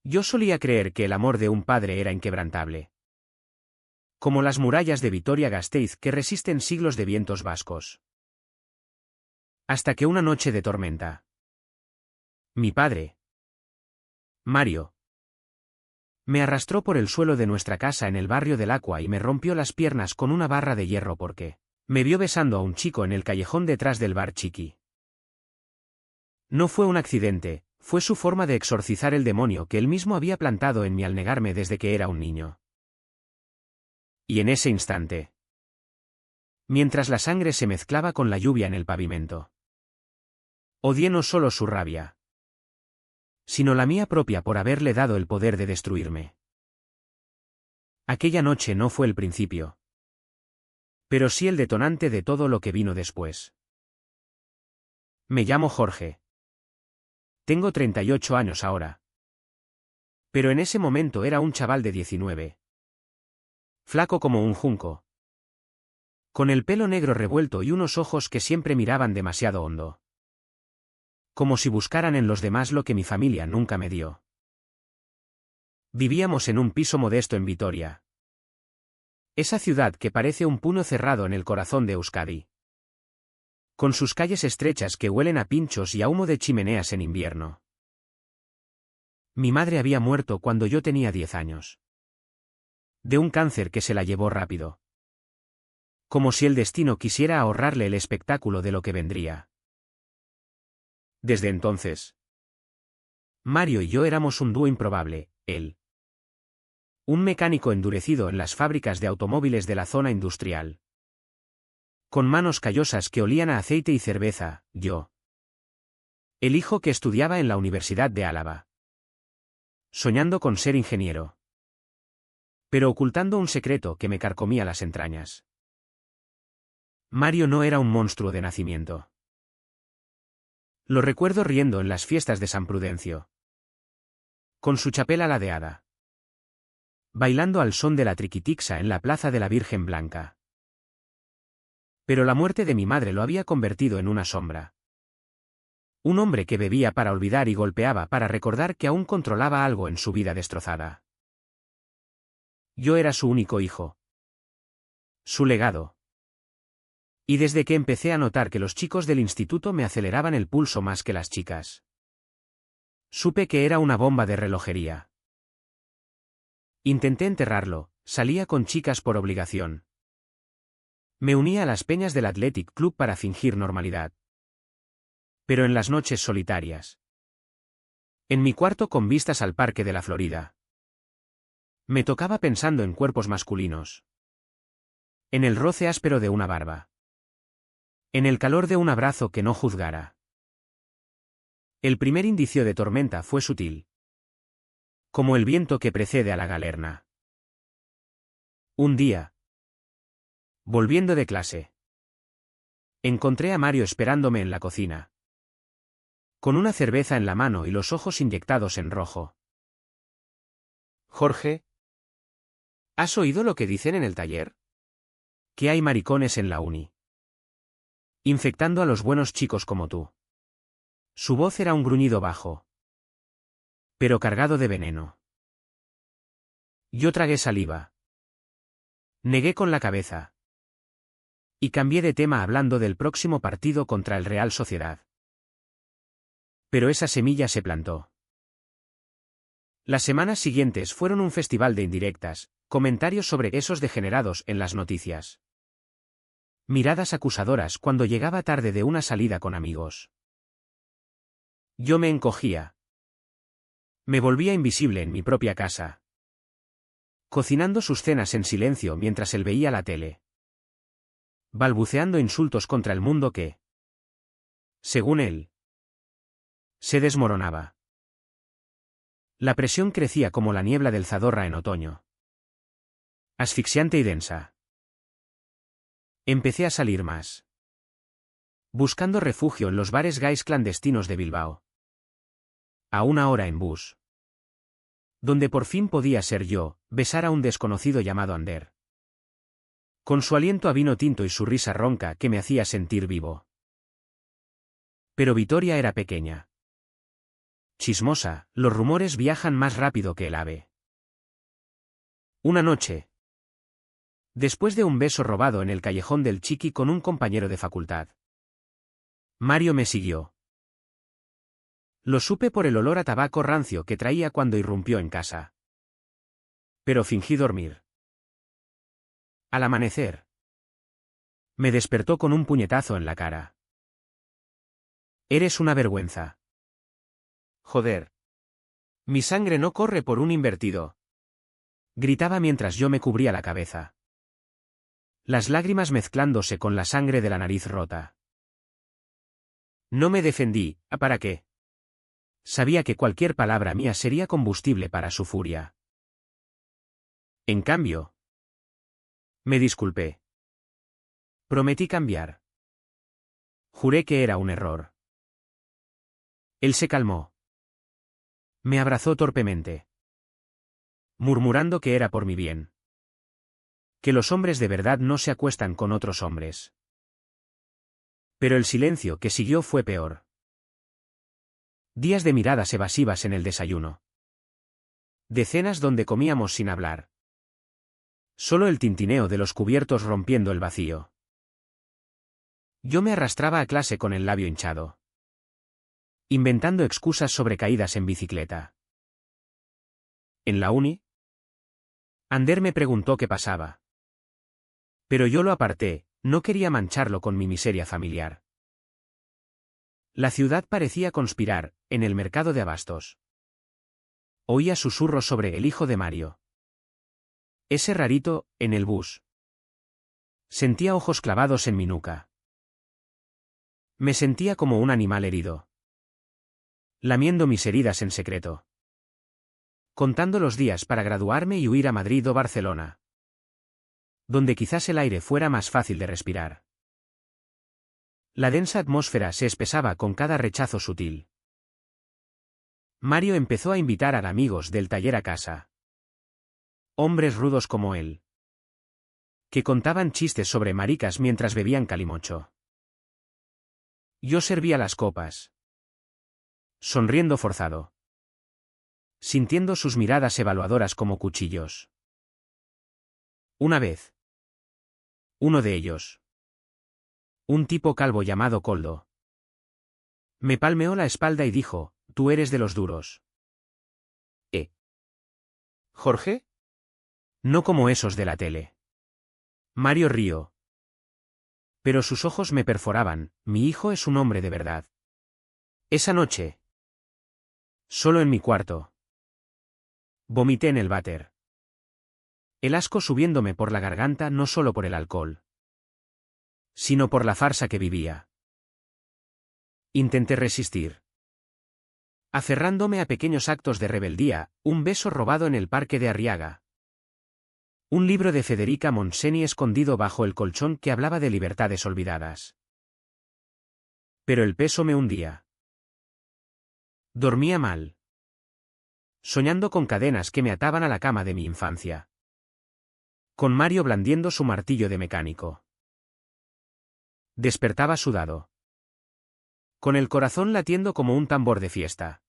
Yo solía creer que el amor de un padre era inquebrantable. Como las murallas de Vitoria-Gasteiz que resisten siglos de vientos vascos. Hasta que una noche de tormenta. Mi padre, Mario, me arrastró por el suelo de nuestra casa en el barrio del Aqua y me rompió las piernas con una barra de hierro porque me vio besando a un chico en el callejón detrás del bar Chiqui. No fue un accidente, fue su forma de exorcizar el demonio que él mismo había plantado en mí al negarme desde que era un niño. Y en ese instante, mientras la sangre se mezclaba con la lluvia en el pavimento, odié no solo su rabia, sino la mía propia por haberle dado el poder de destruirme. Aquella noche no fue el principio, pero sí el detonante de todo lo que vino después. Me llamo Jorge. Tengo 38 años ahora. Pero en ese momento era un chaval de 19. Flaco como un junco. Con el pelo negro revuelto y unos ojos que siempre miraban demasiado hondo. Como si buscaran en los demás lo que mi familia nunca me dio. Vivíamos en un piso modesto en Vitoria. Esa ciudad que parece un puño cerrado en el corazón de Euskadi. Con sus calles estrechas que huelen a pinchos y a humo de chimeneas en invierno. Mi madre había muerto cuando yo tenía 10 años. De un cáncer que se la llevó rápido. Como si el destino quisiera ahorrarle el espectáculo de lo que vendría. Desde entonces, Mario y yo éramos un dúo improbable, él. Un mecánico endurecido en las fábricas de automóviles de la zona industrial. Con manos callosas que olían a aceite y cerveza, yo. El hijo que estudiaba en la Universidad de Álava. Soñando con ser ingeniero. Pero ocultando un secreto que me carcomía las entrañas. Mario no era un monstruo de nacimiento. Lo recuerdo riendo en las fiestas de San Prudencio. Con su chapela ladeada. Bailando al son de la triquitixa en la plaza de la Virgen Blanca. Pero la muerte de mi madre lo había convertido en una sombra. Un hombre que bebía para olvidar y golpeaba para recordar que aún controlaba algo en su vida destrozada. Yo era su único hijo. Su legado. Y desde que empecé a notar que los chicos del instituto me aceleraban el pulso más que las chicas, supe que era una bomba de relojería. Intenté enterrarlo, salía con chicas por obligación. Me unía a las peñas del Athletic Club para fingir normalidad. Pero en las noches solitarias. En mi cuarto con vistas al Parque de la Florida. Me tocaba pensando en cuerpos masculinos. En el roce áspero de una barba. En el calor de un abrazo que no juzgara. El primer indicio de tormenta fue sutil. Como el viento que precede a la galerna. Un día, volviendo de clase, encontré a Mario esperándome en la cocina. Con una cerveza en la mano y los ojos inyectados en rojo. Jorge, ¿has oído lo que dicen en el taller? Que hay maricones en la uni. Infectando a los buenos chicos como tú. Su voz era un gruñido bajo. Pero cargado de veneno. Yo tragué saliva. Negué con la cabeza. Y cambié de tema hablando del próximo partido contra el Real Sociedad. Pero esa semilla se plantó. Las semanas siguientes fueron un festival de indirectas, comentarios sobre esos degenerados en las noticias. Miradas acusadoras cuando llegaba tarde de una salida con amigos. Yo me encogía. Me volvía invisible en mi propia casa. Cocinando sus cenas en silencio mientras él veía la tele. Balbuceando insultos contra el mundo que, según él, se desmoronaba. La presión crecía como la niebla del Zadorra en otoño. Asfixiante y densa. Empecé a salir más. Buscando refugio en los bares gays clandestinos de Bilbao. A una hora en bus. Donde por fin podía ser yo, besar a un desconocido llamado Ander. Con su aliento a vino tinto y su risa ronca que me hacía sentir vivo. Pero Vitoria era pequeña. Chismosa, los rumores viajan más rápido que el ave. Una noche. Después de un beso robado en el callejón del Chiqui con un compañero de facultad. Mario me siguió. Lo supe por el olor a tabaco rancio que traía cuando irrumpió en casa. Pero fingí dormir. Al amanecer. Me despertó con un puñetazo en la cara. Eres una vergüenza. Joder. Mi sangre no corre por un invertido. Gritaba mientras yo me cubría la cabeza. Las lágrimas mezclándose con la sangre de la nariz rota. No me defendí, ¿para qué? Sabía que cualquier palabra mía sería combustible para su furia. En cambio, me disculpé. Prometí cambiar. Juré que era un error. Él se calmó. Me abrazó torpemente, murmurando que era por mi bien. Que los hombres de verdad no se acuestan con otros hombres. Pero el silencio que siguió fue peor. Días de miradas evasivas en el desayuno. De cenas donde comíamos sin hablar. Solo el tintineo de los cubiertos rompiendo el vacío. Yo me arrastraba a clase con el labio hinchado. Inventando excusas sobre caídas en bicicleta. En la uni, Ander me preguntó qué pasaba. Pero yo lo aparté, no quería mancharlo con mi miseria familiar. La ciudad parecía conspirar, en el mercado de abastos. Oía susurros sobre el hijo de Mario. Ese rarito, en el bus. Sentía ojos clavados en mi nuca. Me sentía como un animal herido. Lamiendo mis heridas en secreto. Contando los días para graduarme y huir a Madrid o Barcelona. Donde quizás el aire fuera más fácil de respirar. La densa atmósfera se espesaba con cada rechazo sutil. Mario empezó a invitar a amigos del taller a casa. Hombres rudos como él. Que contaban chistes sobre maricas mientras bebían calimocho. Yo servía las copas. Sonriendo forzado. Sintiendo sus miradas evaluadoras como cuchillos. Una vez. Uno de ellos. Un tipo calvo llamado Coldo. Me palmeó la espalda y dijo, tú eres de los duros. ¿Jorge? No como esos de la tele. Mario rió. Pero sus ojos me perforaban, mi hijo es un hombre de verdad. Esa noche. Solo en mi cuarto. Vomité en el váter. El asco subiéndome por la garganta no solo por el alcohol. Sino por la farsa que vivía. Intenté resistir. Aferrándome a pequeños actos de rebeldía, un beso robado en el parque de Arriaga. Un libro de Federica Montseny escondido bajo el colchón que hablaba de libertades olvidadas. Pero el peso me hundía. Dormía mal. Soñando con cadenas que me ataban a la cama de mi infancia. Con Mario blandiendo su martillo de mecánico. Despertaba sudado. Con el corazón latiendo como un tambor de fiesta.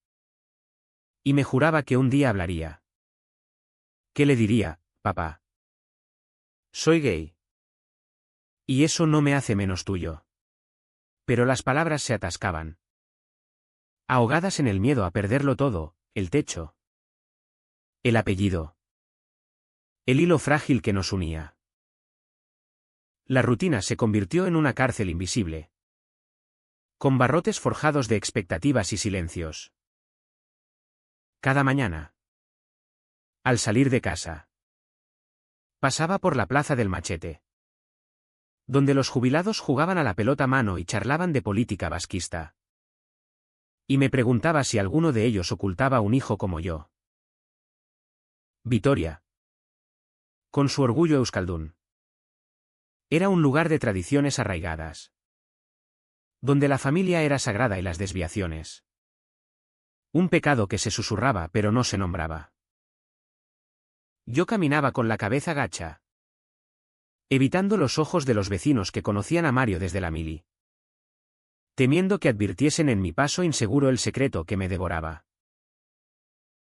Y me juraba que un día hablaría. ¿Qué le diría, papá? Soy gay. Y eso no me hace menos tuyo. Pero las palabras se atascaban. Ahogadas en el miedo a perderlo todo, el techo. El apellido. El hilo frágil que nos unía. La rutina se convirtió en una cárcel invisible. Con barrotes forjados de expectativas y silencios. Cada mañana. Al salir de casa. Pasaba por la plaza del Machete. Donde los jubilados jugaban a la pelota a mano y charlaban de política vasquista. Y me preguntaba si alguno de ellos ocultaba un hijo como yo. Vitoria. Con su orgullo euskaldún. Era un lugar de tradiciones arraigadas. Donde la familia era sagrada y las desviaciones. Un pecado que se susurraba pero no se nombraba. Yo caminaba con la cabeza gacha. Evitando los ojos de los vecinos que conocían a Mario desde la mili. Temiendo que advirtiesen en mi paso inseguro el secreto que me devoraba.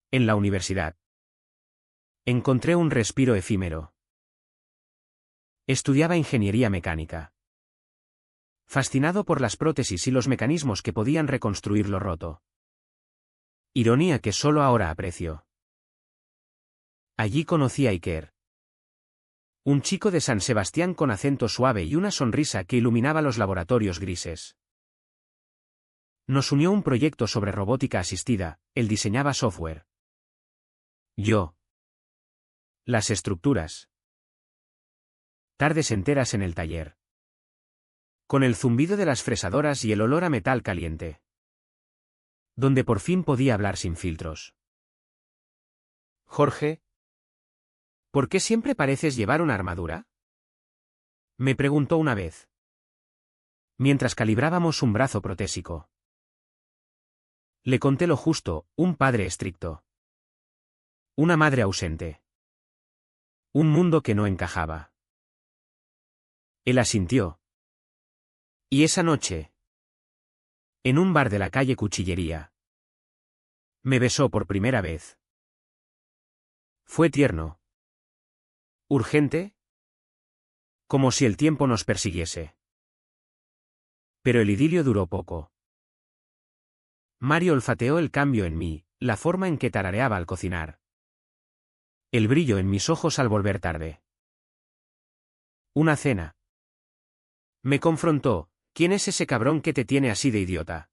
En la universidad. Encontré un respiro efímero. Estudiaba ingeniería mecánica. Fascinado por las prótesis y los mecanismos que podían reconstruir lo roto. Ironía que solo ahora aprecio. Allí conocí a Iker. Un chico de San Sebastián con acento suave y una sonrisa que iluminaba los laboratorios grises. Nos unió un proyecto sobre robótica asistida, él diseñaba software. Yo. Las estructuras. Tardes enteras en el taller. Con el zumbido de las fresadoras y el olor a metal caliente. Donde por fin podía hablar sin filtros. Jorge, ¿por qué siempre pareces llevar una armadura? Me preguntó una vez. Mientras calibrábamos un brazo protésico. Le conté lo justo, un padre estricto. Una madre ausente. Un mundo que no encajaba. Él asintió. Y esa noche, en un bar de la calle Cuchillería, me besó por primera vez. Fue tierno. Urgente. Como si el tiempo nos persiguiese. Pero el idilio duró poco. Mario olfateó el cambio en mí, la forma en que tarareaba al cocinar. El brillo en mis ojos al volver tarde. Una cena. Me confrontó. ¿Quién es ese cabrón que te tiene así de idiota?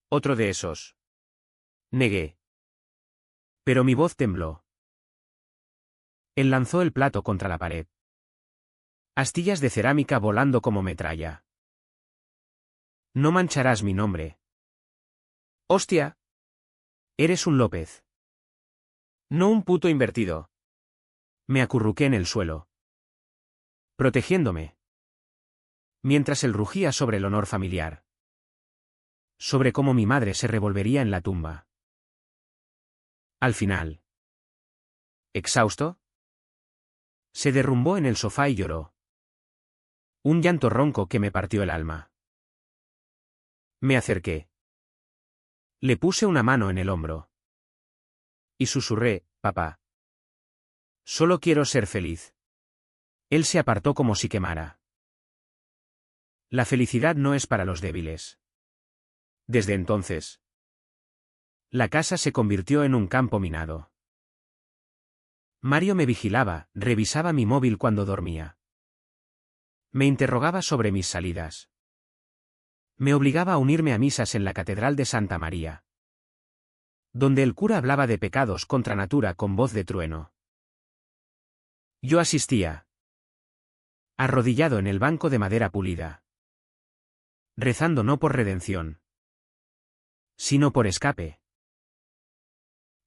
Otro de esos. Negué. Pero mi voz tembló. Él lanzó el plato contra la pared. Astillas de cerámica volando como metralla. No mancharás mi nombre. ¡Hostia! Eres un López. No un puto invertido. Me acurruqué en el suelo. Protegiéndome. Mientras él rugía sobre el honor familiar. Sobre cómo mi madre se revolvería en la tumba. Al final. Exhausto. Se derrumbó en el sofá y lloró. Un llanto ronco que me partió el alma. Me acerqué. Le puse una mano en el hombro. Y susurré, papá. Solo quiero ser feliz. Él se apartó como si quemara. La felicidad no es para los débiles. Desde entonces, la casa se convirtió en un campo minado. Mario me vigilaba, revisaba mi móvil cuando dormía. Me interrogaba sobre mis salidas. Me obligaba a unirme a misas en la Catedral de Santa María, donde el cura hablaba de pecados contra natura con voz de trueno. Yo asistía, arrodillado en el banco de madera pulida, rezando no por redención, sino por escape.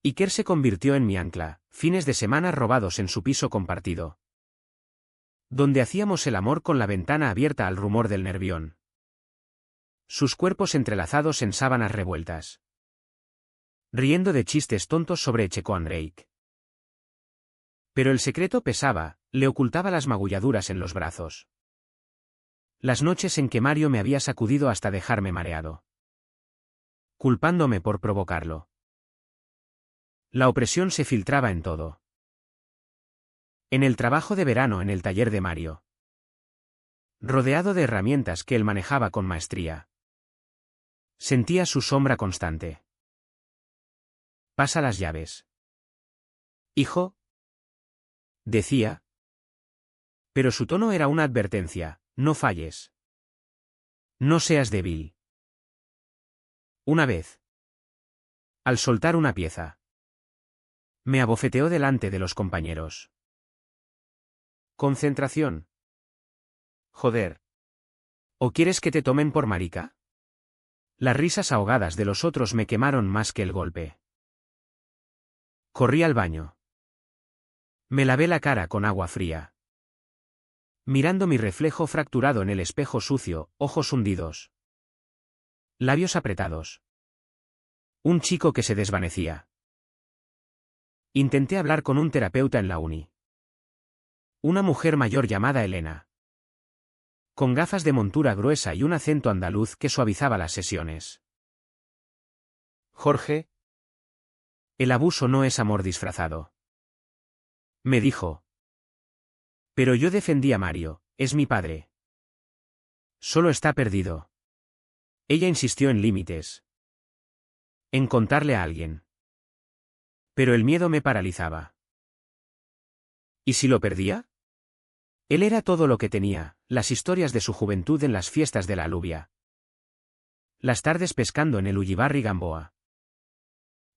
Iker se convirtió en mi ancla, fines de semana robados en su piso compartido, donde hacíamos el amor con la ventana abierta al rumor del Nervión. Sus cuerpos entrelazados en sábanas revueltas. Riendo de chistes tontos sobre Echecoandrake. Pero el secreto pesaba, le ocultaba las magulladuras en los brazos. Las noches en que Mario me había sacudido hasta dejarme mareado. Culpándome por provocarlo. La opresión se filtraba en todo. En el trabajo de verano en el taller de Mario. Rodeado de herramientas que él manejaba con maestría. Sentía su sombra constante. Pasa las llaves. Hijo. Decía. Pero su tono era una advertencia, no falles. No seas débil. Una vez. Al soltar una pieza. Me abofeteó delante de los compañeros. Concentración. Joder. ¿O quieres que te tomen por marica? Las risas ahogadas de los otros me quemaron más que el golpe. Corrí al baño. Me lavé la cara con agua fría. Mirando mi reflejo fracturado en el espejo sucio, ojos hundidos. Labios apretados. Un chico que se desvanecía. Intenté hablar con un terapeuta en la uni. Una mujer mayor llamada Elena. Con gafas de montura gruesa y un acento andaluz que suavizaba las sesiones. Jorge. El abuso no es amor disfrazado. Me dijo. Pero yo defendí a Mario, es mi padre. Solo está perdido. Ella insistió en límites. En contarle a alguien. Pero el miedo me paralizaba. ¿Y si lo perdía? Él era todo lo que tenía, las historias de su juventud en las fiestas de la alubia. Las tardes pescando en el Ullíbarri Gamboa.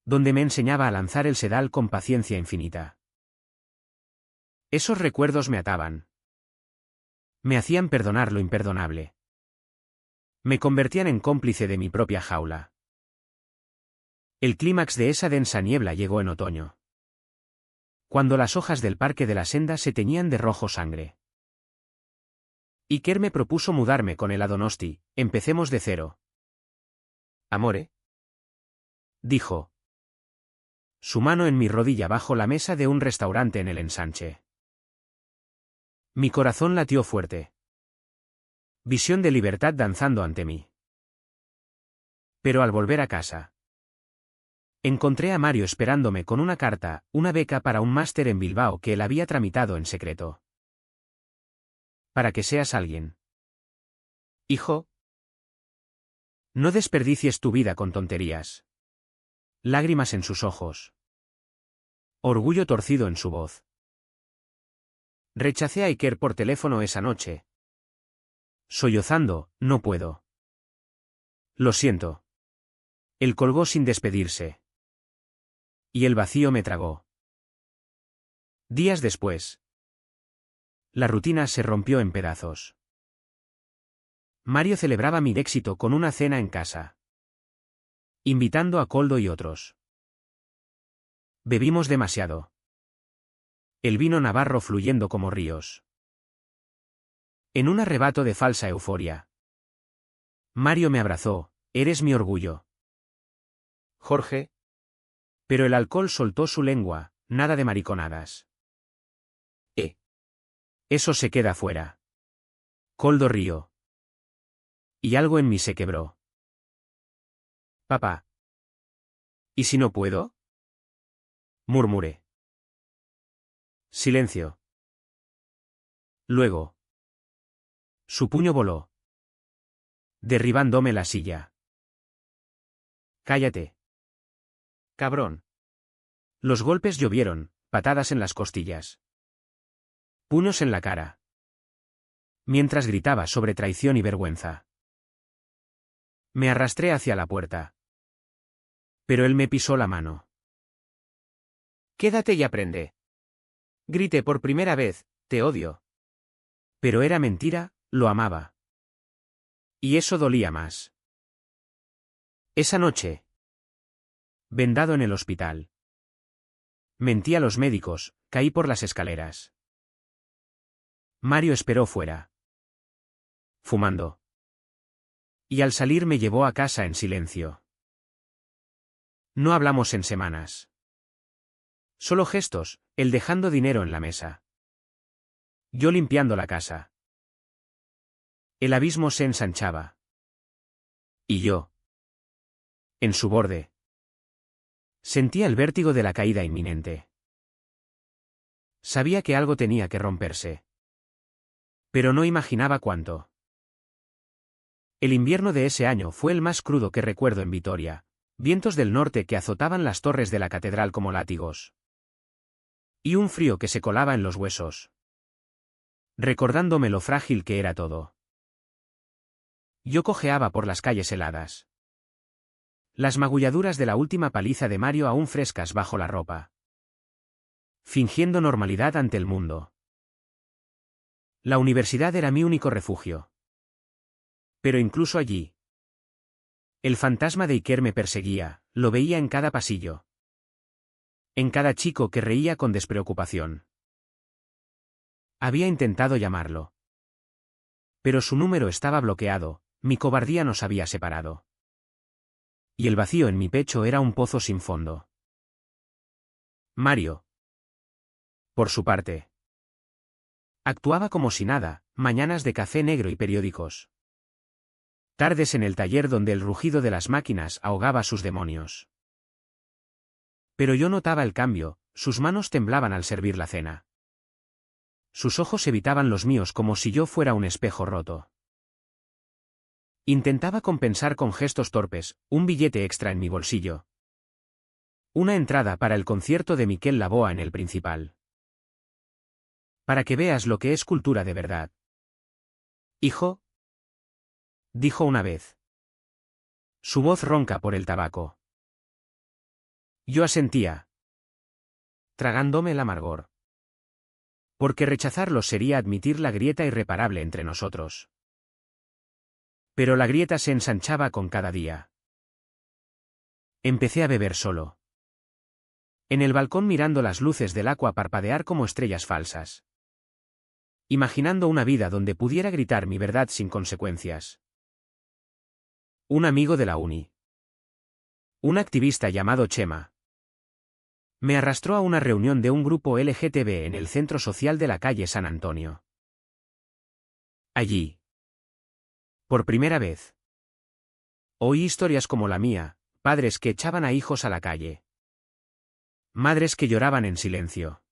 Donde me enseñaba a lanzar el sedal con paciencia infinita. Esos recuerdos me ataban. Me hacían perdonar lo imperdonable. Me convertían en cómplice de mi propia jaula. El clímax de esa densa niebla llegó en otoño. Cuando las hojas del parque de la senda se teñían de rojo sangre. Iker me propuso mudarme con él a Donosti, empecemos de cero. Amore, dijo. Su mano en mi rodilla bajo la mesa de un restaurante en el ensanche. Mi corazón latió fuerte. Visión de libertad danzando ante mí. Pero al volver a casa, encontré a Mario esperándome con una carta, una beca para un máster en Bilbao que él había tramitado en secreto. Para que seas alguien. Hijo, no desperdicies tu vida con tonterías. Lágrimas en sus ojos. Orgullo torcido en su voz. Rechacé a Iker por teléfono esa noche. Sollozando, no puedo. Lo siento. Él colgó sin despedirse. Y el vacío me tragó. Días después. La rutina se rompió en pedazos. Mario celebraba mi éxito con una cena en casa. Invitando a Koldo y otros. Bebimos demasiado. El vino navarro fluyendo como ríos. En un arrebato de falsa euforia. Mario me abrazó, eres mi orgullo. Jorge. Pero el alcohol soltó su lengua, nada de mariconadas. Eso se queda fuera. Koldo rió. Y algo en mí se quebró. Papá. ¿Y si no puedo? Murmuré. Silencio. Luego. Su puño voló. Derribándome la silla. Cállate. Cabrón. Los golpes llovieron, patadas en las costillas. Puños en la cara. Mientras gritaba sobre traición y vergüenza. Me arrastré hacia la puerta. Pero él me pisó la mano. Quédate y aprende. Grité por primera vez, te odio. Pero era mentira, lo amaba. Y eso dolía más. Esa noche. Vendado en el hospital. Mentí a los médicos, caí por las escaleras. Mario esperó fuera. Fumando. Y al salir me llevó a casa en silencio. No hablamos en semanas. Solo gestos, él dejando dinero en la mesa. Yo limpiando la casa. El abismo se ensanchaba. Y yo. En su borde. Sentía el vértigo de la caída inminente. Sabía que algo tenía que romperse. Pero no imaginaba cuánto. El invierno de ese año fue el más crudo que recuerdo en Vitoria, vientos del norte que azotaban las torres de la catedral como látigos. Y un frío que se colaba en los huesos. Recordándome lo frágil que era todo. Yo cojeaba por las calles heladas. Las magulladuras de la última paliza de Mario aún frescas bajo la ropa. Fingiendo normalidad ante el mundo. La universidad era mi único refugio. Pero incluso allí. El fantasma de Iker me perseguía, lo veía en cada pasillo. En cada chico que reía con despreocupación. Había intentado llamarlo. Pero su número estaba bloqueado, mi cobardía nos había separado. Y el vacío en mi pecho era un pozo sin fondo. Mario. Por su parte. Actuaba como si nada, mañanas de café negro y periódicos. Tardes en el taller donde el rugido de las máquinas ahogaba sus demonios. Pero yo notaba el cambio, sus manos temblaban al servir la cena. Sus ojos evitaban los míos como si yo fuera un espejo roto. Intentaba compensar con gestos torpes, un billete extra en mi bolsillo. Una entrada para el concierto de Miquel Laboa en el Principal. Para que veas lo que es cultura de verdad. Hijo, dijo una vez. Su voz ronca por el tabaco. Yo asentía, tragándome el amargor. Porque rechazarlo sería admitir la grieta irreparable entre nosotros. Pero la grieta se ensanchaba con cada día. Empecé a beber solo. En el balcón mirando las luces del agua parpadear como estrellas falsas. Imaginando una vida donde pudiera gritar mi verdad sin consecuencias. Un amigo de la uni. Un activista llamado Chema. Me arrastró a una reunión de un grupo LGTB en el centro social de la calle San Antonio. Allí. Por primera vez. Oí historias como la mía, padres que echaban a hijos a la calle. Madres que lloraban en silencio.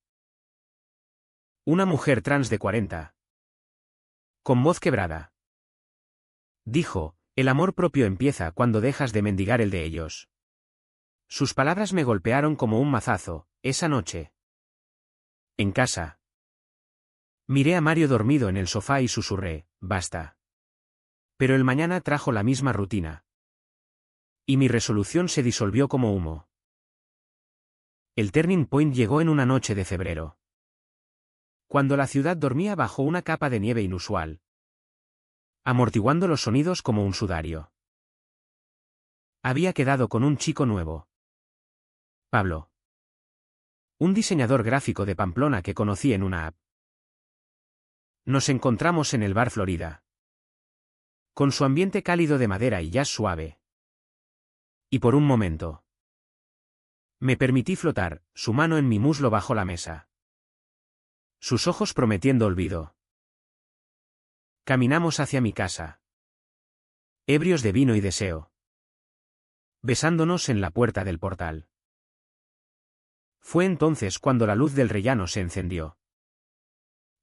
Una mujer trans de 40. Con voz quebrada. Dijo, el amor propio empieza cuando dejas de mendigar el de ellos. Sus palabras me golpearon como un mazazo, esa noche. En casa. Miré a Mario dormido en el sofá y susurré, basta. Pero el mañana trajo la misma rutina. Y mi resolución se disolvió como humo. El turning point llegó en una noche de febrero. Cuando la ciudad dormía bajo una capa de nieve inusual. Amortiguando los sonidos como un sudario. Había quedado con un chico nuevo. Pablo. Un diseñador gráfico de Pamplona que conocí en una app. Nos encontramos en el bar Florida. Con su ambiente cálido de madera y jazz suave. Y por un momento. Me permití flotar, su mano en mi muslo bajo la mesa. Sus ojos prometiendo olvido. Caminamos hacia mi casa. Ebrios de vino y deseo. Besándonos en la puerta del portal. Fue entonces cuando la luz del rellano se encendió.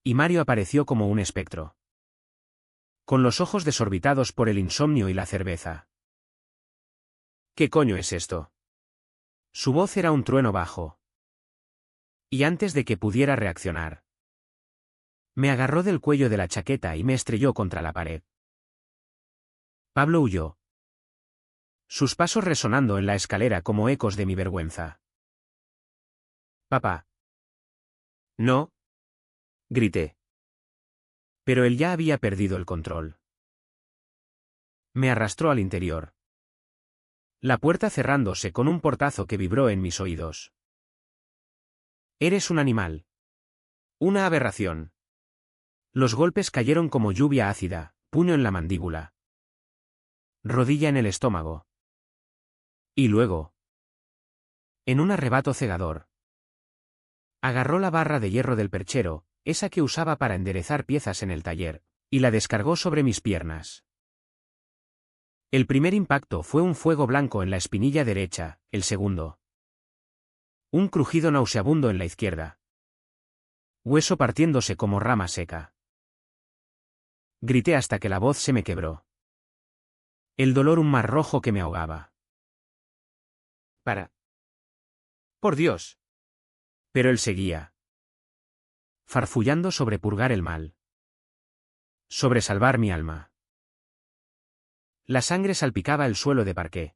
Y Mario apareció como un espectro. Con los ojos desorbitados por el insomnio y la cerveza. ¿Qué coño es esto? Su voz era un trueno bajo. Y antes de que pudiera reaccionar. Me agarró del cuello de la chaqueta y me estrelló contra la pared. Pablo huyó. Sus pasos resonando en la escalera como ecos de mi vergüenza. Papá. No. Grité. Pero él ya había perdido el control. Me arrastró al interior. La puerta cerrándose con un portazo que vibró en mis oídos. Eres un animal. Una aberración. Los golpes cayeron como lluvia ácida, puño en la mandíbula. Rodilla en el estómago. Y luego. En un arrebato cegador. Agarró la barra de hierro del perchero, esa que usaba para enderezar piezas en el taller, y la descargó sobre mis piernas. El primer impacto fue un fuego blanco en la espinilla derecha, el segundo. Un crujido nauseabundo en la izquierda. Hueso partiéndose como rama seca. Grité hasta que la voz se me quebró. El dolor un mar rojo que me ahogaba. Para. Por Dios. Pero él seguía. Farfullando sobre purgar el mal. Sobre salvar mi alma. La sangre salpicaba el suelo de parqué.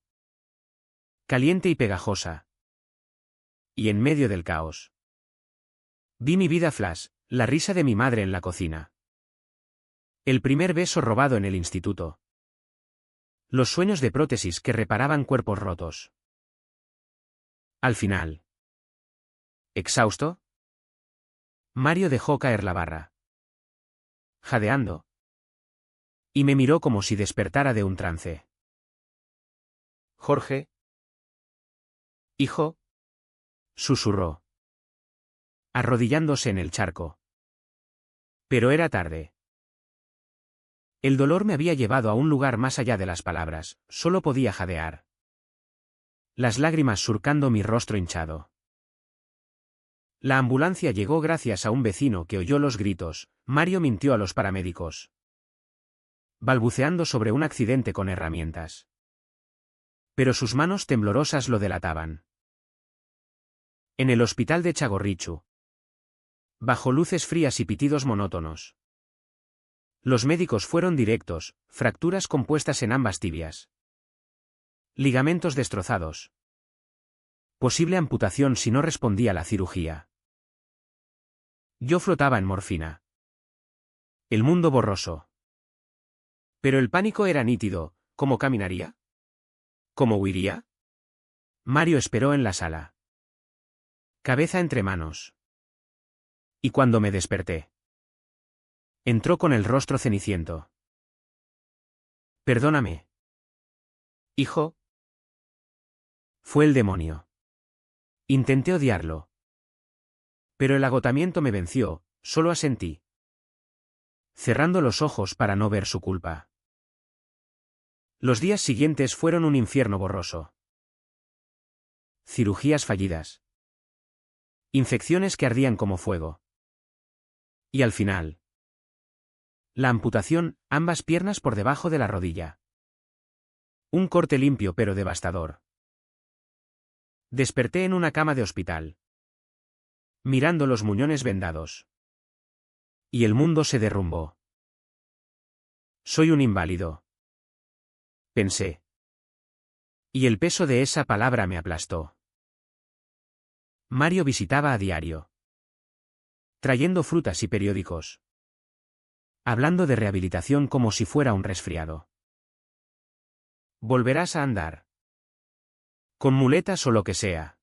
Caliente y pegajosa. Y en medio del caos. Vi mi vida flash, la risa de mi madre en la cocina. El primer beso robado en el instituto. Los sueños de prótesis que reparaban cuerpos rotos. Al final. ¿Exhausto? Mario dejó caer la barra. Jadeando. Y me miró como si despertara de un trance. Jorge. Hijo. Susurró. Arrodillándose en el charco. Pero era tarde. El dolor me había llevado a un lugar más allá de las palabras, solo podía jadear. las lágrimas surcando mi rostro hinchado. La ambulancia llegó gracias a un vecino que oyó los gritos. Mario mintió a los paramédicos, balbuceando sobre un accidente con herramientas. Pero sus manos temblorosas lo delataban. En el hospital de Chagorrichu, bajo luces frías y pitidos monótonos, los médicos fueron directos: fracturas compuestas en ambas tibias, ligamentos destrozados, posible amputación si no respondía la cirugía. Yo flotaba en morfina. El mundo borroso. Pero el pánico era nítido. ¿Cómo caminaría? ¿Cómo huiría? Mario esperó en la sala, cabeza entre manos. Y cuando me desperté, entró con el rostro ceniciento. Perdóname, hijo. Fue el demonio. Intenté odiarlo, pero el agotamiento me venció. Solo asentí, cerrando los ojos para no ver su culpa. Los días siguientes fueron un infierno borroso. Cirugías fallidas, infecciones que ardían como fuego. Y al final, la amputación: ambas piernas por debajo de la rodilla. Un corte limpio pero devastador. Desperté en una cama de hospital, mirando los muñones vendados. Y el mundo se derrumbó. Soy un inválido, pensé. Y el peso de esa palabra me aplastó. Mario visitaba a diario, trayendo frutas y periódicos, hablando de rehabilitación como si fuera un resfriado. Volverás a andar, con muletas o lo que sea.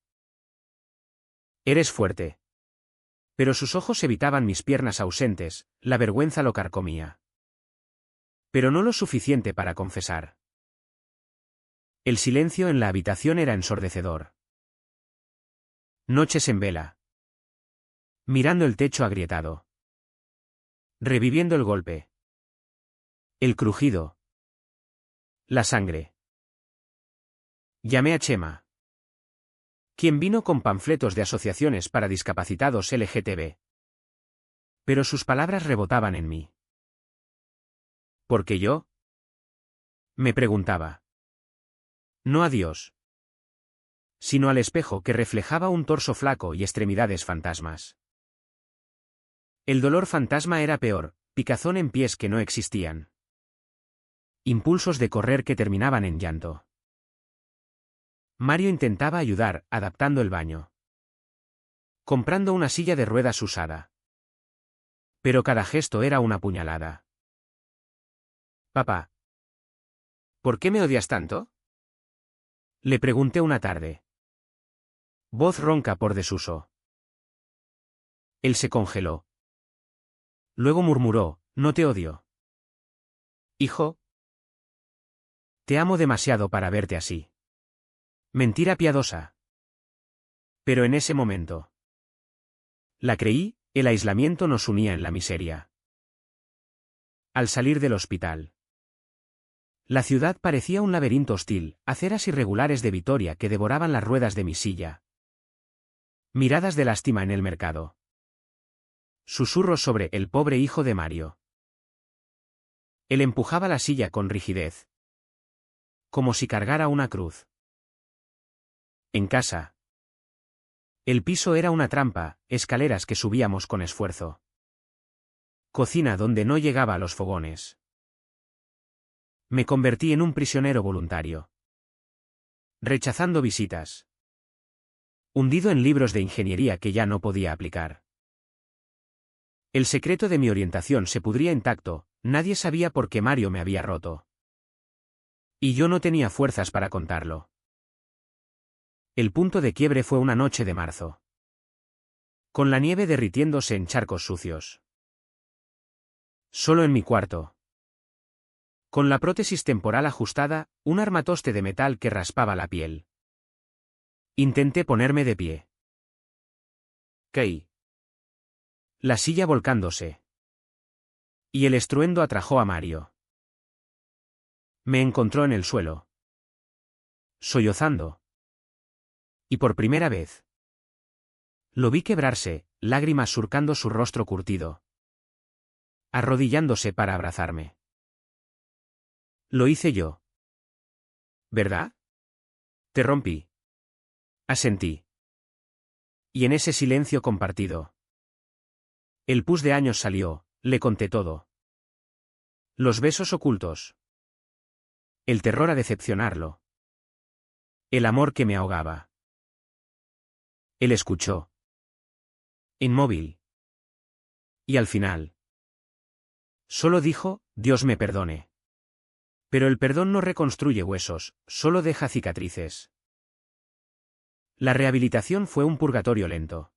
Eres fuerte. Pero sus ojos evitaban mis piernas ausentes, la vergüenza lo carcomía. Pero no lo suficiente para confesar. El silencio en la habitación era ensordecedor. Noches en vela, mirando el techo agrietado, reviviendo el golpe, el crujido, la sangre. Llamé a Chema, quien vino con panfletos de asociaciones para discapacitados LGTB. Pero sus palabras rebotaban en mí. ¿Por qué yo?, me preguntaba. No a Dios, sino al espejo que reflejaba un torso flaco y extremidades fantasmas. El dolor fantasma era peor: picazón en pies que no existían, impulsos de correr que terminaban en llanto. Mario intentaba ayudar, adaptando el baño, comprando una silla de ruedas usada. Pero cada gesto era una puñalada. Papá, ¿por qué me odias tanto?, le pregunté una tarde. Voz ronca por desuso. Él se congeló. Luego murmuró: no te odio, hijo. Te amo demasiado para verte así. Mentira piadosa. Pero en ese momento la creí: el aislamiento nos unía en la miseria. Al salir del hospital, la ciudad parecía un laberinto hostil: aceras irregulares de Vitoria que devoraban las ruedas de mi silla. Miradas de lástima en el mercado. Susurros sobre el pobre hijo de Mario. Él empujaba la silla con rigidez, como si cargara una cruz. En casa, el piso era una trampa: escaleras que subíamos con esfuerzo. Cocina donde no llegaba a los fogones. Me convertí en un prisionero voluntario, rechazando visitas, hundido en libros de ingeniería que ya no podía aplicar. El secreto de mi orientación se pudría intacto: nadie sabía por qué Mario me había roto. Y yo no tenía fuerzas para contarlo. El punto de quiebre fue una noche de marzo, con la nieve derritiéndose en charcos sucios. Solo en mi cuarto, con la prótesis temporal ajustada, un armatoste de metal que raspaba la piel. Intenté ponerme de pie. Caí. La silla volcándose. Y el estruendo atrajo a Mario. Me encontró en el suelo, sollozando. Y por primera vez lo vi quebrarse, lágrimas surcando su rostro curtido, arrodillándose para abrazarme. Lo hice yo. ¿Verdad? Te rompí. Asentí. Y en ese silencio compartido, el pus de años salió, le conté todo. Los besos ocultos. El terror a decepcionarlo. El amor que me ahogaba. Él escuchó. Inmóvil. Y al final, solo dijo, Dios me perdone. Pero el perdón no reconstruye huesos, solo deja cicatrices. La rehabilitación fue un purgatorio lento.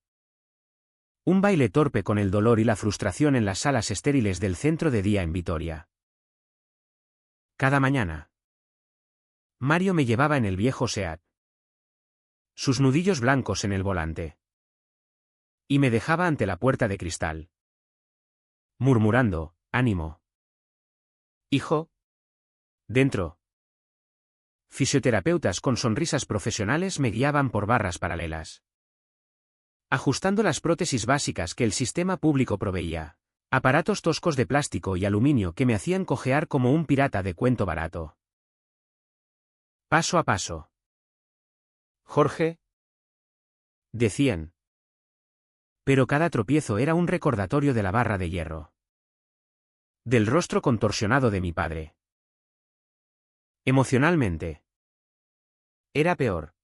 Un baile torpe con el dolor y la frustración en las salas estériles del centro de día en Vitoria. Cada mañana, Mario me llevaba en el viejo Seat. Sus nudillos blancos en el volante. Y me dejaba ante la puerta de cristal. Murmurando, ánimo. Hijo. Dentro. Fisioterapeutas con sonrisas profesionales me guiaban por barras paralelas, ajustando las prótesis básicas que el sistema público proveía. Aparatos toscos de plástico y aluminio que me hacían cojear como un pirata de cuento barato. Paso a paso. Jorge. Decían. Pero cada tropiezo era un recordatorio de la barra de hierro. Del rostro contorsionado de mi padre. Emocionalmente. Era peor.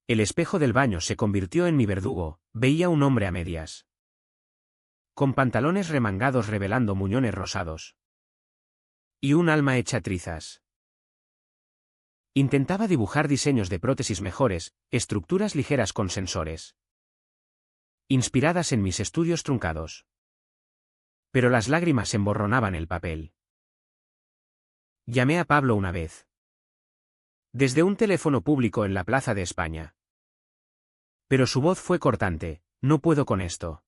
El espejo del baño se convirtió en mi verdugo, veía un hombre a medias. Con pantalones remangados revelando muñones rosados. Y un alma hecha trizas. Intentaba dibujar diseños de prótesis mejores, estructuras ligeras con sensores. Inspiradas en mis estudios truncados. Pero las lágrimas emborronaban el papel. Llamé a Pablo una vez. Desde un teléfono público en la Plaza de España. Pero su voz fue cortante, no puedo con esto.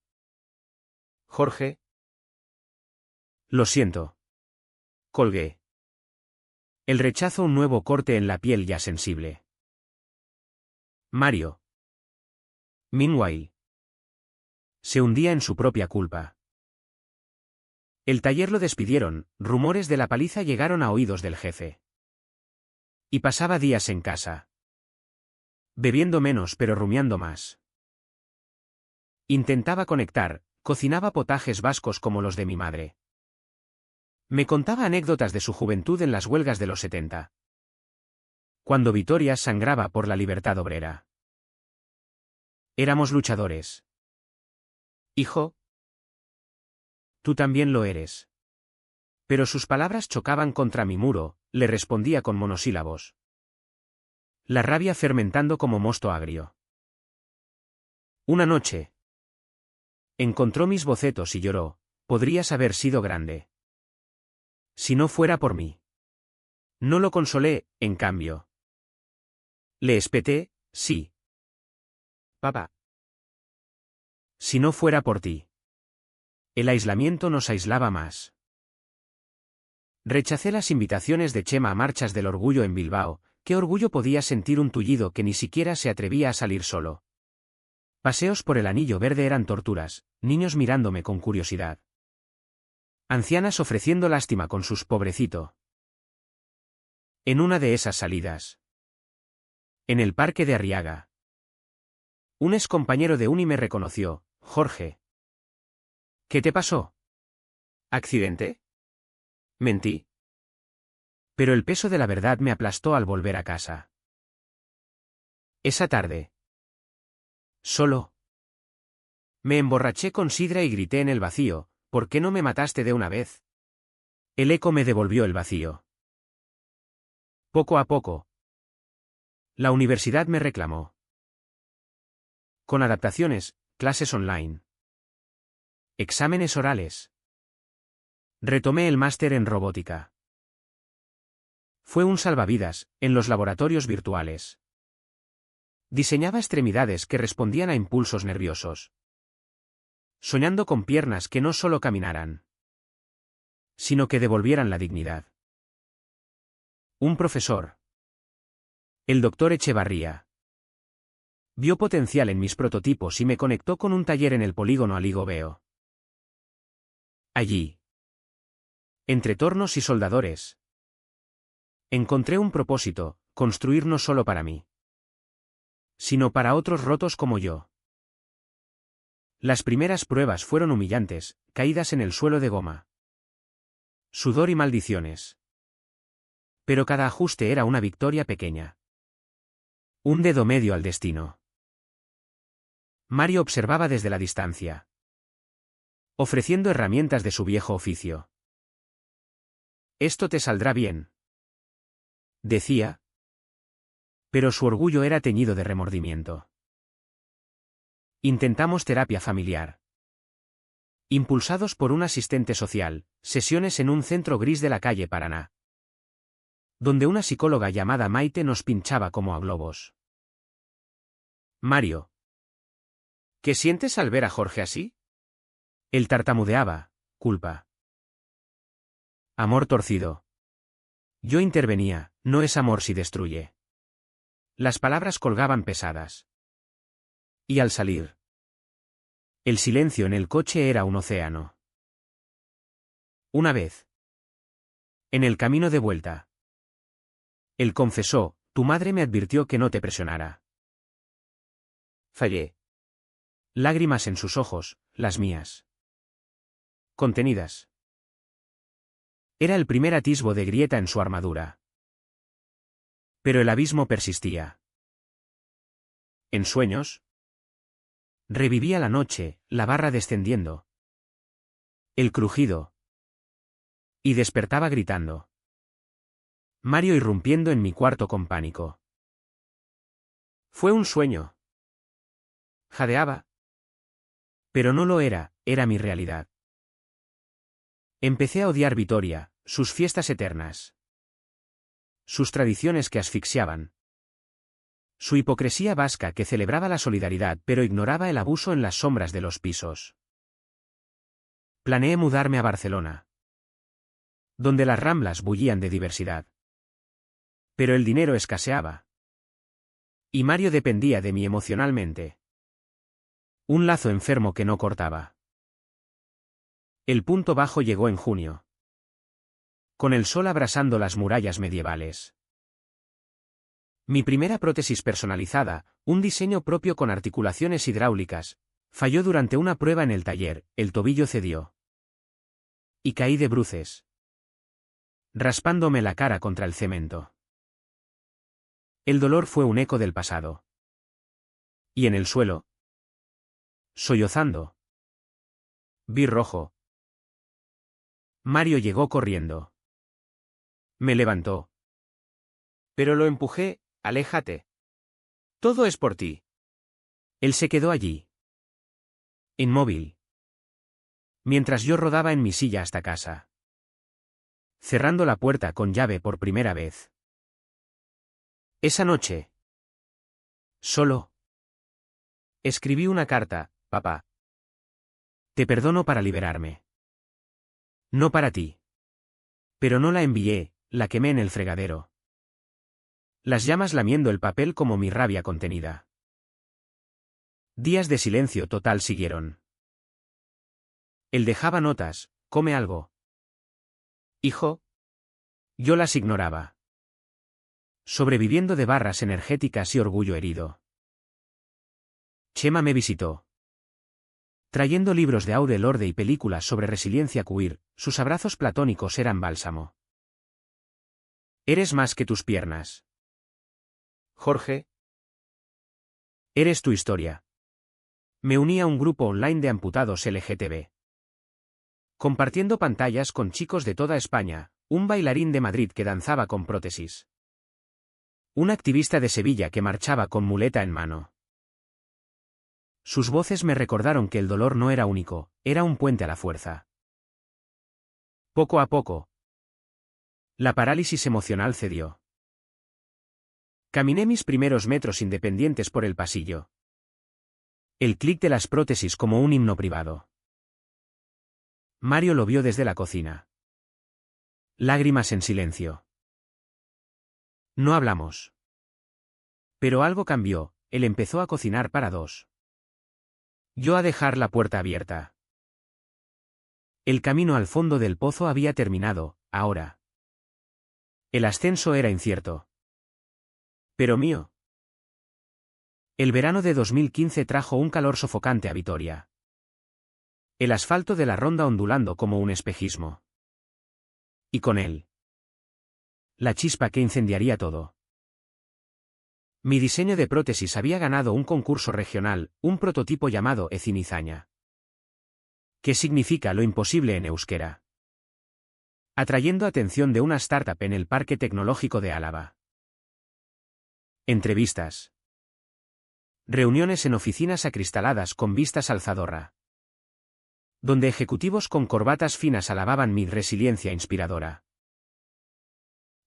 Jorge. Lo siento. Colgué. El rechazo, un nuevo corte en la piel ya sensible. Mario. Meanwhile. Se hundía en su propia culpa. El taller lo despidieron, rumores de la paliza llegaron a oídos del jefe. Y pasaba días en casa. Bebiendo menos pero rumiando más. Intentaba conectar, cocinaba potajes vascos como los de mi madre. Me contaba anécdotas de su juventud en las huelgas de los 70. Cuando Vitoria sangraba por la libertad obrera. Éramos luchadores. Hijo. Tú también lo eres. Pero sus palabras chocaban contra mi muro, le respondía con monosílabos. La rabia fermentando como mosto agrio. Una noche. Encontró mis bocetos y lloró, podrías haber sido grande. Si no fuera por mí. No lo consolé, en cambio. Le espeté, sí. Papá. Si no fuera por ti. El aislamiento nos aislaba más. Rechacé las invitaciones de Chema a marchas del orgullo en Bilbao. ¿Qué orgullo podía sentir un tullido que ni siquiera se atrevía a salir solo? Paseos por el Anillo Verde eran torturas, niños mirándome con curiosidad. Ancianas ofreciendo lástima con sus pobrecito. En una de esas salidas. En el parque de Arriaga. Un excompañero de uni me reconoció, Jorge. ¿Qué te pasó? ¿Accidente? Mentí. Pero el peso de la verdad me aplastó al volver a casa. Esa tarde. Solo. Me emborraché con sidra y grité en el vacío, ¿por qué no me mataste de una vez? El eco me devolvió el vacío. Poco a poco. La universidad me reclamó. Con adaptaciones, clases online. Exámenes orales. Retomé el máster en robótica. Fue un salvavidas, en los laboratorios virtuales. Diseñaba extremidades que respondían a impulsos nerviosos. Soñando con piernas que no solo caminaran, sino que devolvieran la dignidad. Un profesor. El doctor Echevarría. Vio potencial en mis prototipos y me conectó con un taller en el polígono Aligo Veo. Allí, entre tornos y soldadores, encontré un propósito: construir no solo para mí, sino para otros rotos como yo. Las primeras pruebas fueron humillantes, caídas en el suelo de goma, sudor y maldiciones. Pero cada ajuste era una victoria pequeña. Un dedo medio al destino. Mario observaba desde la distancia, ofreciendo herramientas de su viejo oficio. «Esto te saldrá bien», decía, pero su orgullo era teñido de remordimiento. Intentamos terapia familiar. Impulsados por un asistente social, sesiones en un centro gris de la calle Paraná, donde una psicóloga llamada Maite nos pinchaba como a globos. Mario. ¿Qué sientes al ver a Jorge así? Él tartamudeaba: culpa. Amor torcido. Yo intervenía: no es amor si destruye. Las palabras colgaban pesadas. Y al salir, el silencio en el coche era un océano. Una vez, en el camino de vuelta, él confesó: tu madre me advirtió que no te presionara. Fallé. Lágrimas en sus ojos, las mías contenidas. Era el primer atisbo de grieta en su armadura. Pero el abismo persistía. En sueños, revivía la noche, la barra descendiendo, el crujido, y despertaba gritando. Mario irrumpiendo en mi cuarto con pánico. Fue un sueño. Jadeaba. Pero no lo era, era mi realidad. Empecé a odiar Vitoria, sus fiestas eternas, sus tradiciones que asfixiaban, su hipocresía vasca que celebraba la solidaridad pero ignoraba el abuso en las sombras de los pisos. Planeé mudarme a Barcelona, donde las ramblas bullían de diversidad. Pero el dinero escaseaba. Y Mario dependía de mí emocionalmente. Un lazo enfermo que no cortaba. El punto bajo llegó en junio, con el sol abrasando las murallas medievales. Mi primera prótesis personalizada, un diseño propio con articulaciones hidráulicas, falló durante una prueba en el taller, el tobillo cedió. Y caí de bruces, raspándome la cara contra el cemento. El dolor fue un eco del pasado. Y en el suelo, sollozando, vi rojo. Mario llegó corriendo. Me levantó. Pero lo empujé: aléjate. Todo es por ti. Él se quedó allí, inmóvil, mientras yo rodaba en mi silla hasta casa, cerrando la puerta con llave por primera vez. Esa noche, solo, escribí una carta: papá, te perdono, para liberarme. No para ti. Pero no la envié, la quemé en el fregadero. Las llamas lamiendo el papel como mi rabia contenida. Días de silencio total siguieron. Él dejaba notas: come algo, hijo. Yo las ignoraba, sobreviviendo de barras energéticas y orgullo herido. Chema me visitó, trayendo libros de Aude Lorde y películas sobre resiliencia queer. Sus abrazos platónicos eran bálsamo. Eres más que tus piernas, Jorge. Eres tu historia. Me uní a un grupo online de amputados LGTB, compartiendo pantallas con chicos de toda España, un bailarín de Madrid que danzaba con prótesis, un activista de Sevilla que marchaba con muleta en mano. Sus voces me recordaron que el dolor no era único, era un puente a la fuerza. Poco a poco, la parálisis emocional cedió. Caminé mis primeros metros independientes por el pasillo. El clic de las prótesis como un himno privado. Mario lo vio desde la cocina. Lágrimas en silencio. No hablamos. Pero algo cambió, él empezó a cocinar para dos. Yo a dejar la puerta abierta. El camino al fondo del pozo había terminado, ahora. El ascenso era incierto. Pero mío. El verano de 2015 trajo un calor sofocante a Vitoria. El asfalto de la ronda ondulando como un espejismo. Y con él, la chispa que incendiaría todo. Mi diseño de prótesis había ganado un concurso regional, un prototipo llamado Ecinizaña. ¿Qué significa lo imposible en euskera? Atrayendo atención de una startup en el Parque Tecnológico de Álava. Entrevistas. Reuniones en oficinas acristaladas con vistas al Zadorra. Donde ejecutivos con corbatas finas alababan mi resiliencia inspiradora.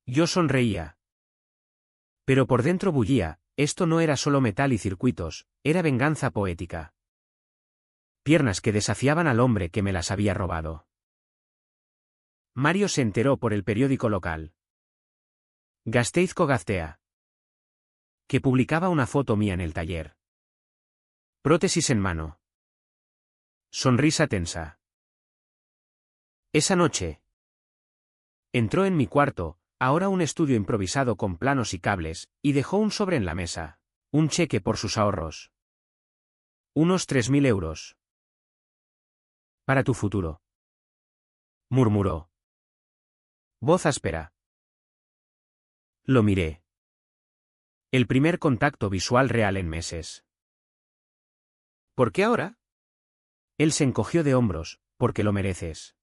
Yo sonreía. Pero por dentro bullía, esto no era solo metal y circuitos, era venganza poética. Piernas que desafiaban al hombre que me las había robado. Mario se enteró por el periódico local. Gasteizko Gaztea. Que publicaba una foto mía en el taller. Prótesis en mano. Sonrisa tensa. Esa noche. Entró en mi cuarto, ahora un estudio improvisado con planos y cables, y dejó un sobre en la mesa. Un cheque por sus ahorros. Unos 3.000 euros. Para tu futuro. Murmuró. Voz áspera. Lo miré. El primer contacto visual real en meses. ¿Por qué ahora? Él se encogió de hombros, porque lo mereces.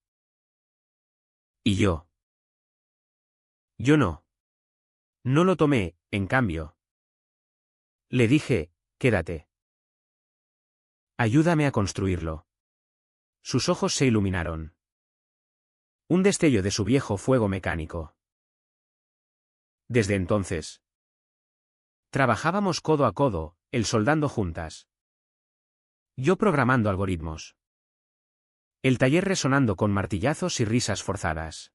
¿Y yo? Yo no. No lo tomé, en cambio. Le dije, quédate. Ayúdame a construirlo. Sus ojos se iluminaron. Un destello de su viejo fuego mecánico. Desde entonces. Trabajábamos codo a codo, él soldando juntas. Yo programando algoritmos. El taller resonando con martillazos y risas forzadas.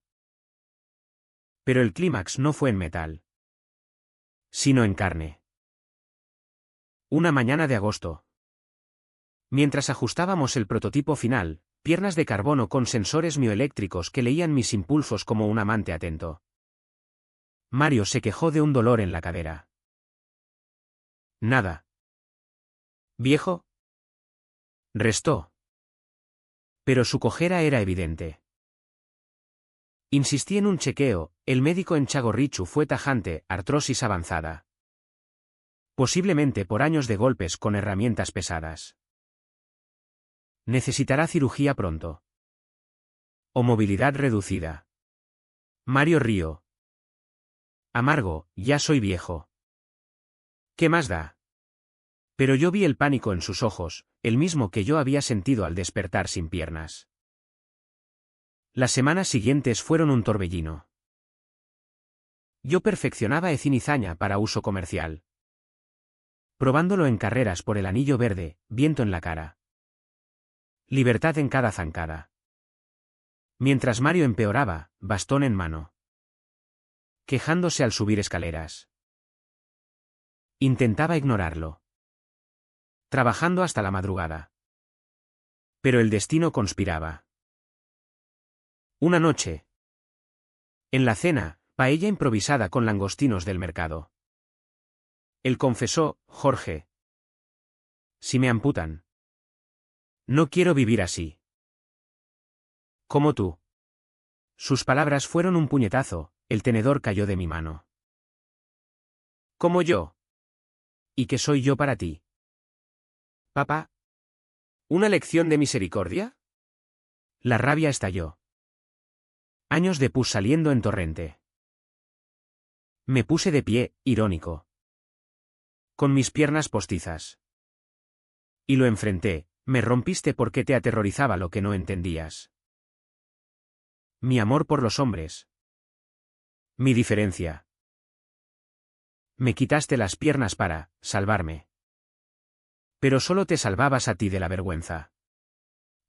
Pero el clímax no fue en metal. Sino en carne. Una mañana de agosto. Mientras ajustábamos el prototipo final, piernas de carbono con sensores mioeléctricos que leían mis impulsos como un amante atento. Mario se quejó de un dolor en la cadera. Nada. ¿Viejo? Restó. Pero su cojera era evidente. Insistí en un chequeo, el médico en Txagorritxu fue tajante, artrosis avanzada. Posiblemente por años de golpes con herramientas pesadas. Necesitará cirugía pronto. O movilidad reducida. Mario rió. Amargo, ya soy viejo. ¿Qué más da? Pero yo vi el pánico en sus ojos, el mismo que yo había sentido al despertar sin piernas. Las semanas siguientes fueron un torbellino. Yo perfeccionaba Ecinizaña para uso comercial. Probándolo en carreras por el anillo verde, viento en la cara. Libertad en cada zancada. Mientras Mario empeoraba, bastón en mano. Quejándose al subir escaleras. Intentaba ignorarlo. Trabajando hasta la madrugada. Pero el destino conspiraba. Una noche. En la cena, paella improvisada con langostinos del mercado. Él confesó, Jorge. Si me amputan. No quiero vivir así. Como tú. Sus palabras fueron un puñetazo, el tenedor cayó de mi mano. Como yo. ¿Y qué soy yo para ti? Papá. ¿Una lección de misericordia? La rabia estalló. Años de pus saliendo en torrente. Me puse de pie, irónico. Con mis piernas postizas. Y lo enfrenté, me rompiste porque te aterrorizaba lo que no entendías. Mi amor por los hombres. Mi diferencia. Me quitaste las piernas para salvarme. Pero solo te salvabas a ti de la vergüenza.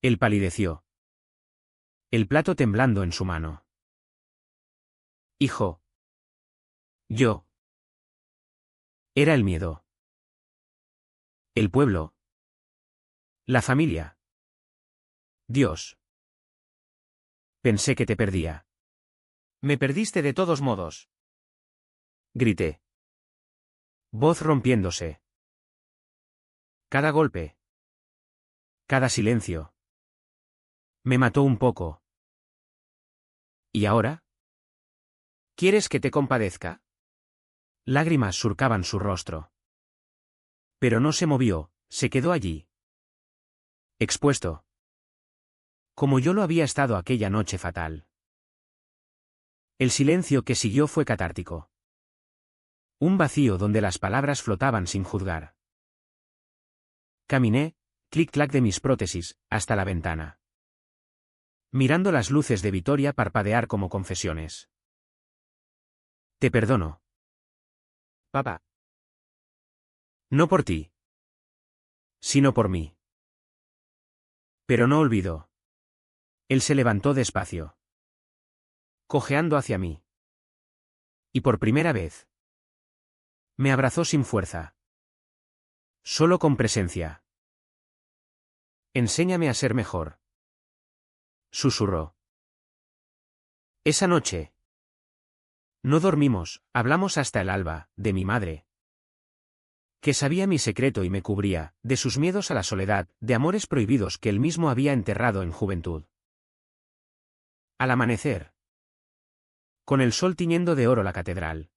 Él palideció. El plato temblando en su mano. Hijo. Yo. Era el miedo. El pueblo. La familia. Dios. Pensé que te perdía. Me perdiste de todos modos. Grité. Voz rompiéndose. Cada golpe. Cada silencio. Me mató un poco. ¿Y ahora? ¿Quieres que te compadezca? Lágrimas surcaban su rostro. Pero no se movió, se quedó allí. Expuesto. Como yo lo había estado aquella noche fatal. El silencio que siguió fue catártico. Un vacío donde las palabras flotaban sin juzgar. Caminé, clic-clac de mis prótesis, hasta la ventana. Mirando las luces de Vitoria parpadear como confesiones. Te perdono. Papá. No por ti. Sino por mí. Pero no olvidó. Él se levantó despacio. Cojeando hacia mí. Y por primera vez. Me abrazó sin fuerza. Solo con presencia. Enséñame a ser mejor. Susurró. Esa noche. No dormimos, hablamos hasta el alba, de mi madre. Que sabía mi secreto y me cubría, de sus miedos a la soledad, de amores prohibidos que él mismo había enterrado en juventud. Al amanecer. Con el sol tiñendo de oro la catedral.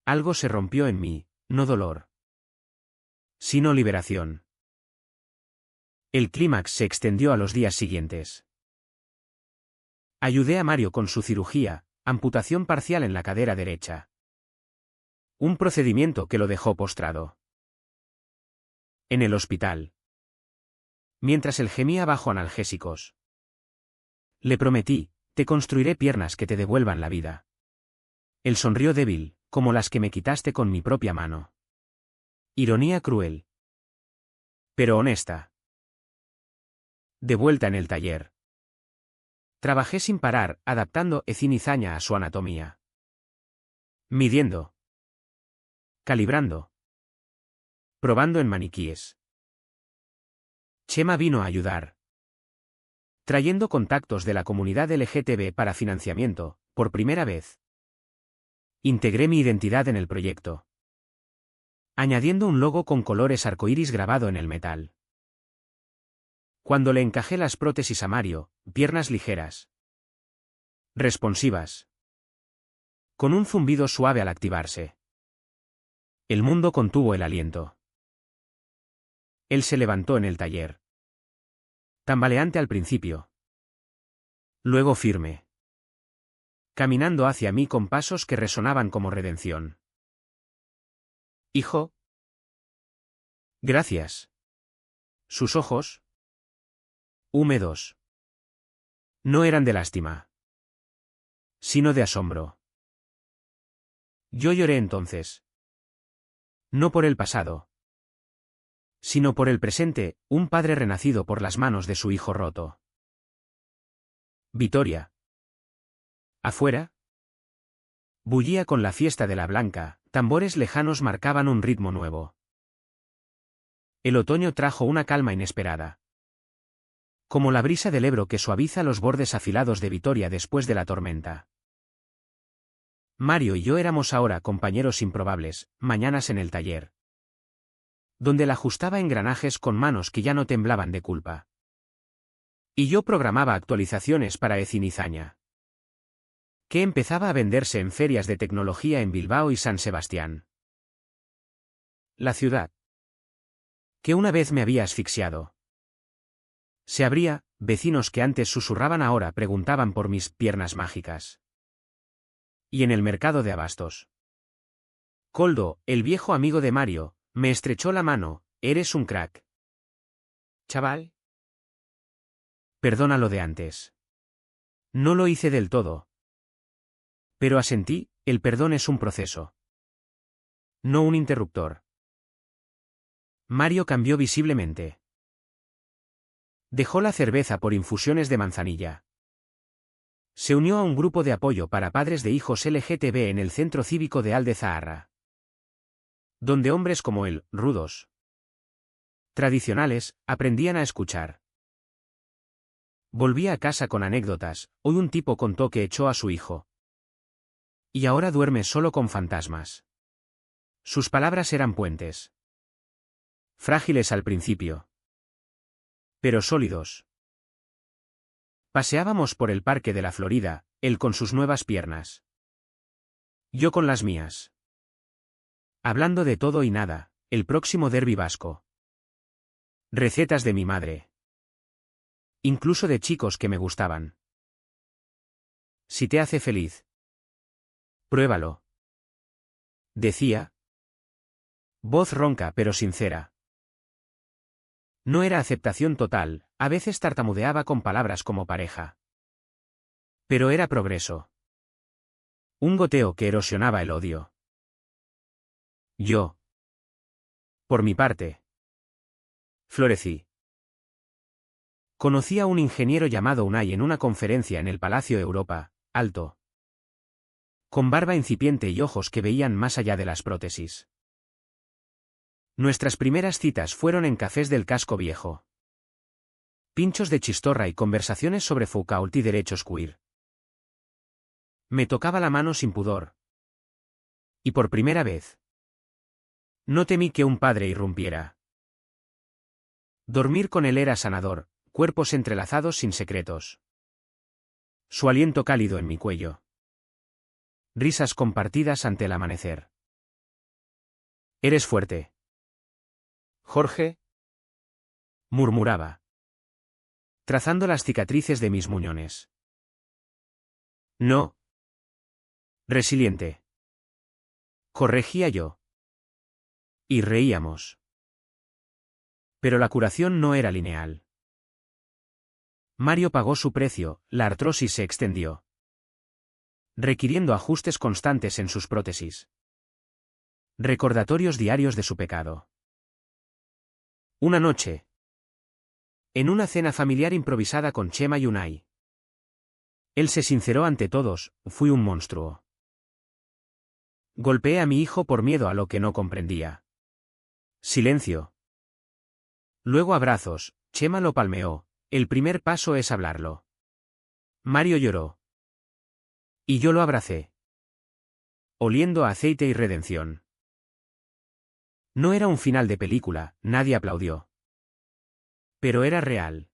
Algo se rompió en mí, no dolor. Sino liberación. El clímax se extendió a los días siguientes. Ayudé a Mario con su cirugía, amputación parcial en la cadera derecha. Un procedimiento que lo dejó postrado. En el hospital. Mientras él gemía bajo analgésicos. Le prometí, te construiré piernas que te devuelvan la vida. Él sonrió débil, como las que me quitaste con mi propia mano. Ironía cruel. Pero honesta. De vuelta en el taller. Trabajé sin parar, adaptando ecinizaña a su anatomía. Midiendo. Calibrando. Probando en maniquíes. Chema vino a ayudar. Trayendo contactos de la comunidad LGTB para financiamiento, por primera vez. Integré mi identidad en el proyecto. Añadiendo un logo con colores arcoíris grabado en el metal. Cuando le encajé las prótesis a Mario, piernas ligeras. Responsivas. Con un zumbido suave al activarse. El mundo contuvo el aliento. Él se levantó en el taller. Tambaleante al principio. Luego firme. Caminando hacia mí con pasos que resonaban como redención. Hijo. Gracias. Sus ojos. Húmedos. No eran de lástima. Sino de asombro. Yo lloré entonces. No por el pasado. Sino por el presente, un padre renacido por las manos de su hijo roto. Vitoria. Afuera. Bullía con la fiesta de la Blanca, tambores lejanos marcaban un ritmo nuevo. El otoño trajo una calma inesperada. Como la brisa del Ebro que suaviza los bordes afilados de Vitoria después de la tormenta. Mario y yo éramos ahora compañeros improbables, mañanas en el taller. Donde él ajustaba engranajes con manos que ya no temblaban de culpa. Y yo programaba actualizaciones para Ecinizaña. Que empezaba a venderse en ferias de tecnología en Bilbao y San Sebastián. La ciudad. Que una vez me había asfixiado. Se abría, vecinos que antes susurraban ahora preguntaban por mis piernas mágicas. Y en el mercado de abastos. Koldo, el viejo amigo de Mario, me estrechó la mano, eres un crack. Chaval. Perdona lo de antes. No lo hice del todo. Pero asentí, el perdón es un proceso. No un interruptor. Mario cambió visiblemente. Dejó la cerveza por infusiones de manzanilla. Se unió a un grupo de apoyo para padres de hijos LGTB en el centro cívico de Alde Zaharra. Donde hombres como él, rudos, tradicionales, aprendían a escuchar. Volvía a casa con anécdotas. Hoy un tipo contó que echó a su hijo. Y ahora duerme solo con fantasmas. Sus palabras eran puentes. Frágiles al principio. Pero sólidos. Paseábamos por el parque de la Florida, él con sus nuevas piernas. Yo con las mías. Hablando de todo y nada, el próximo derbi vasco. Recetas de mi madre. Incluso de chicos que me gustaban. Si te hace feliz. Pruébalo. Decía. Voz ronca pero sincera. No era aceptación total, a veces tartamudeaba con palabras como pareja. Pero era progreso. Un goteo que erosionaba el odio. Yo. Por mi parte. Florecí. Conocí a un ingeniero llamado Unai en una conferencia en el Palacio Europa, alto. Con barba incipiente y ojos que veían más allá de las prótesis. Nuestras primeras citas fueron en cafés del casco viejo. Pinchos de chistorra y conversaciones sobre Foucault y derechos queer. Me tocaba la mano sin pudor. Y por primera vez. No temí que un padre irrumpiera. Dormir con él era sanador, cuerpos entrelazados sin secretos. Su aliento cálido en mi cuello. Risas compartidas ante el amanecer. Eres fuerte. Jorge. Murmuraba. Trazando las cicatrices de mis muñones. No. Resiliente. Corregía yo. Y reíamos. Pero la curación no era lineal. Mario pagó su precio, la artrosis se extendió. Requiriendo ajustes constantes en sus prótesis. Recordatorios diarios de su pecado. Una noche. En una cena familiar improvisada con Chema y Unai. Él se sinceró ante todos, fui un monstruo. Golpeé a mi hijo por miedo a lo que no comprendía. Silencio. Luego abrazos, Chema lo palmeó, el primer paso es hablarlo. Mario lloró. Y yo lo abracé. Oliendo a aceite y redención. No era un final de película, nadie aplaudió. Pero era real.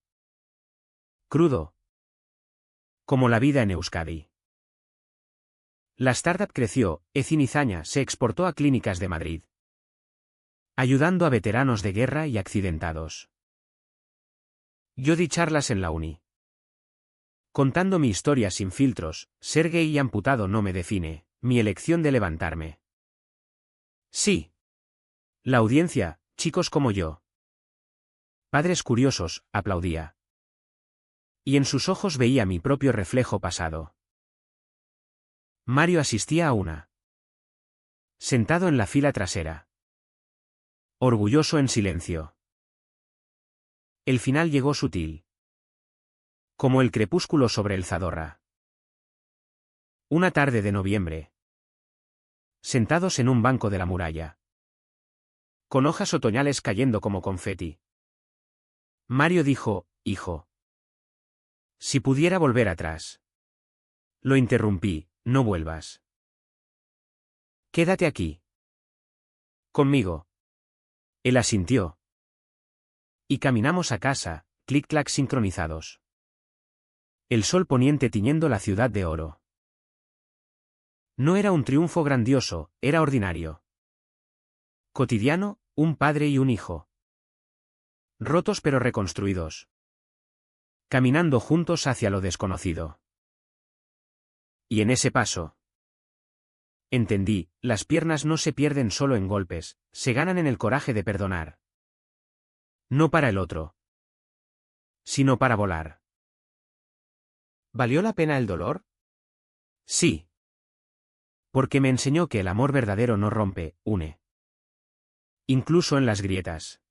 Crudo. Como la vida en Euskadi. La startup creció, Ecinizaña se exportó a clínicas de Madrid. Ayudando a veteranos de guerra y accidentados. Yo di charlas en la uni. Contando mi historia sin filtros, ser gay y amputado no me define, mi elección de levantarme. Sí. La audiencia, chicos como yo. Padres curiosos, aplaudía. Y en sus ojos veía mi propio reflejo pasado. Mario asistía a una. Sentado en la fila trasera. Orgulloso en silencio. El final llegó sutil. Como el crepúsculo sobre el Zadorra. Una tarde de noviembre. Sentados en un banco de la muralla. Con hojas otoñales cayendo como confeti. Mario dijo, hijo. Si pudiera volver atrás. Lo interrumpí, no vuelvas. Quédate aquí. Conmigo. Él asintió. Y caminamos a casa, clic-clac sincronizados. El sol poniente tiñendo la ciudad de oro. No era un triunfo grandioso, era ordinario. Cotidiano, un padre y un hijo. Rotos pero reconstruidos. Caminando juntos hacia lo desconocido. Y en ese paso. Entendí, las piernas no se pierden solo en golpes, se ganan en el coraje de perdonar. No para el otro. Sino para volar. ¿Valió la pena el dolor? Sí. Porque me enseñó que el amor verdadero no rompe, une. Incluso en las grietas.